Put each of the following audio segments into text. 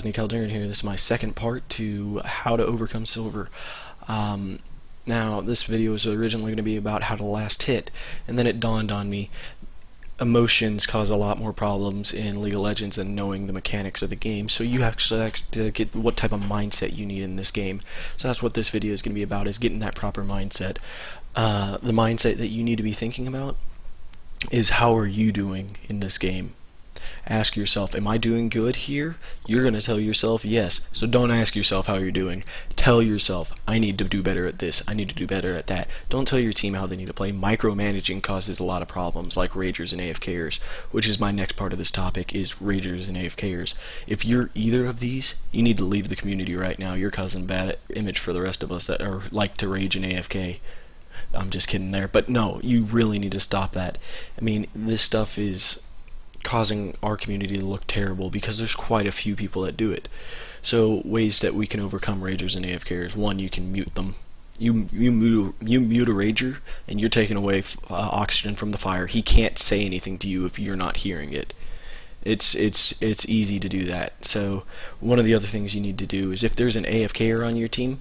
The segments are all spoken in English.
Calderon here. This is my second part to how to overcome silver. Now, this video was originally going to be about how to last hit, and then it dawned on me emotions cause a lot more problems in League of Legends than knowing the mechanics of the game, so you actually have to get what type of mindset you need in this game. So that's what this video is going to be about, is getting that proper mindset. The mindset that you need to be thinking about is, how are you doing in this game? Ask yourself, am I doing good here? You're going to tell yourself yes. So don't ask yourself how you're doing. Tell yourself, I need to do better at this. I need to do better at that. Don't tell your team how they need to play. Micromanaging causes a lot of problems, like Ragers and AFKers, which is my next part of this topic, is Ragers and AFKers. If you're either of these, you need to leave the community right now. You're causing bad image for the rest of us that are like to rage and AFK. I'm just kidding there. But no, you really need to stop that. I mean, this stuff is causing our community to look terrible because there's quite a few people that do it. So ways that we can overcome Ragers and AFKers: one, you can mute them. You mute a Rager, and you're taking away oxygen from the fire. He can't say anything to you if you're not hearing it. It's easy to do that. So one of the other things you need to do is, if there's an AFKer on your team,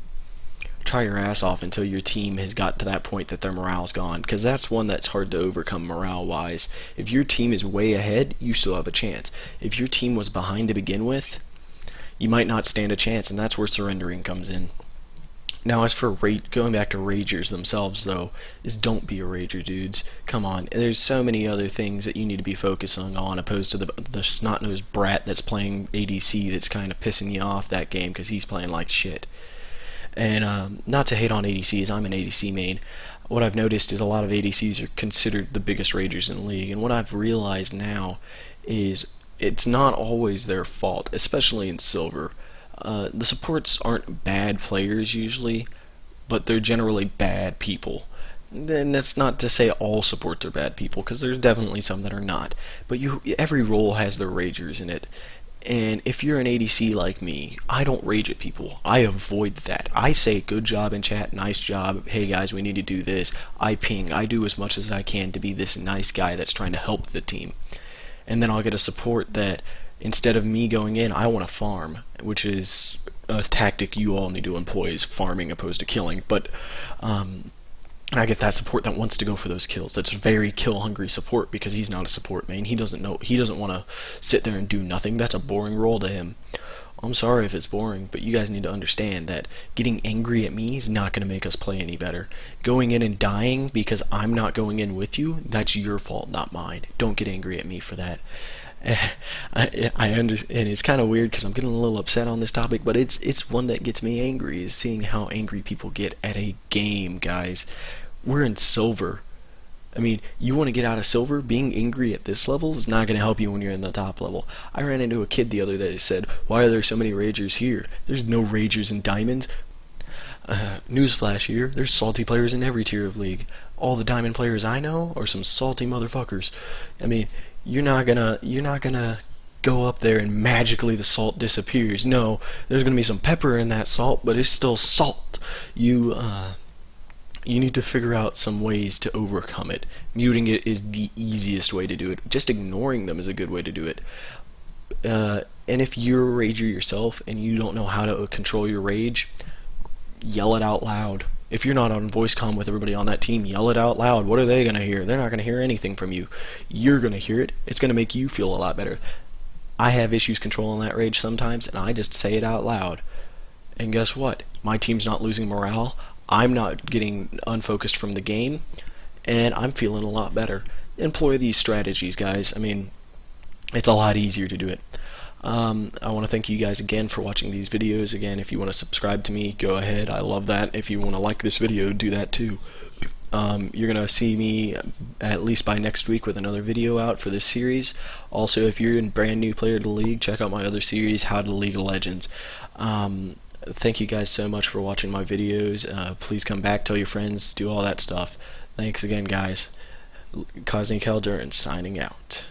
try your ass off until your team has got to that point that their morale's gone, because that's one that's hard to overcome morale-wise. If your team is way ahead, you still have a chance. If your team was behind to begin with, you might not stand a chance, and that's where surrendering comes in. Now, as for going back to Ragers themselves, though, is don't be a Rager, dudes. Come on. There's so many other things that you need to be focusing on, opposed to the snot-nosed brat that's playing ADC that's kind of pissing you off that game because he's playing like shit. And not to hate on ADCs, I'm an ADC main. What I've noticed is a lot of ADCs are considered the biggest Ragers in the league, and what I've realized now is it's not always their fault, especially in Silver. The supports aren't bad players usually, but they're generally bad people. And that's not to say all supports are bad people, because there's definitely some that are not. But every role has their Ragers in it. And if you're an ADC like me, I don't rage at people. I avoid that. I say good job in chat, nice job, hey guys, we need to do this. I ping. I do as much as I can to be this nice guy that's trying to help the team. And then I'll get a support that, instead of me going in, I want to farm, which is a tactic you all need to employ, is farming opposed to killing. But and I get that support that wants to go for those kills. That's very kill-hungry support, because he's not a support main. He doesn't want to sit there and do nothing. That's a boring role to him. I'm sorry if it's boring, but you guys need to understand that getting angry at me is not going to make us play any better. Going in and dying because I'm not going in with you, that's your fault, not mine. Don't get angry at me for that. I understand, and it's kind of weird because I'm getting a little upset on this topic, but it's one that gets me angry, is seeing how angry people get at a game, guys. We're in Silver. I mean, you want to get out of Silver? Being angry at this level is not going to help you when you're in the top level. I ran into a kid the other day that said, why are there so many Ragers here? There's no Ragers in Diamonds. Newsflash here, there's salty players in every tier of League. All the Diamond players I know are some salty motherfuckers. I mean, you're not gonna go up there and magically the salt disappears. No, there's gonna be some pepper in that salt, but it's still salt. You need to figure out some ways to overcome it. Muting it is the easiest way to do it. Just ignoring them is a good way to do it. And if you're a Rager yourself and you don't know how to control your rage, yell it out loud. If you're not on voice comm with everybody on that team, yell it out loud. What are they going to hear? They're not going to hear anything from you. You're going to hear it. It's going to make you feel a lot better. I have issues controlling that rage sometimes, and I just say it out loud. And guess what? My team's not losing morale. I'm not getting unfocused from the game, and I'm feeling a lot better. Employ these strategies, guys. I mean, it's a lot easier to do it. I want to thank you guys again for watching these videos. Again, if you want to subscribe to me, go ahead. I love that. If you want to like this video, do that too. You're going to see me at least by next week with another video out for this series. Also, if you're a brand new player to the league, check out my other series, How to League of Legends. Thank you guys so much for watching my videos. Please come back, tell your friends, do all that stuff. Thanks again, guys. Cosney Calderon signing out.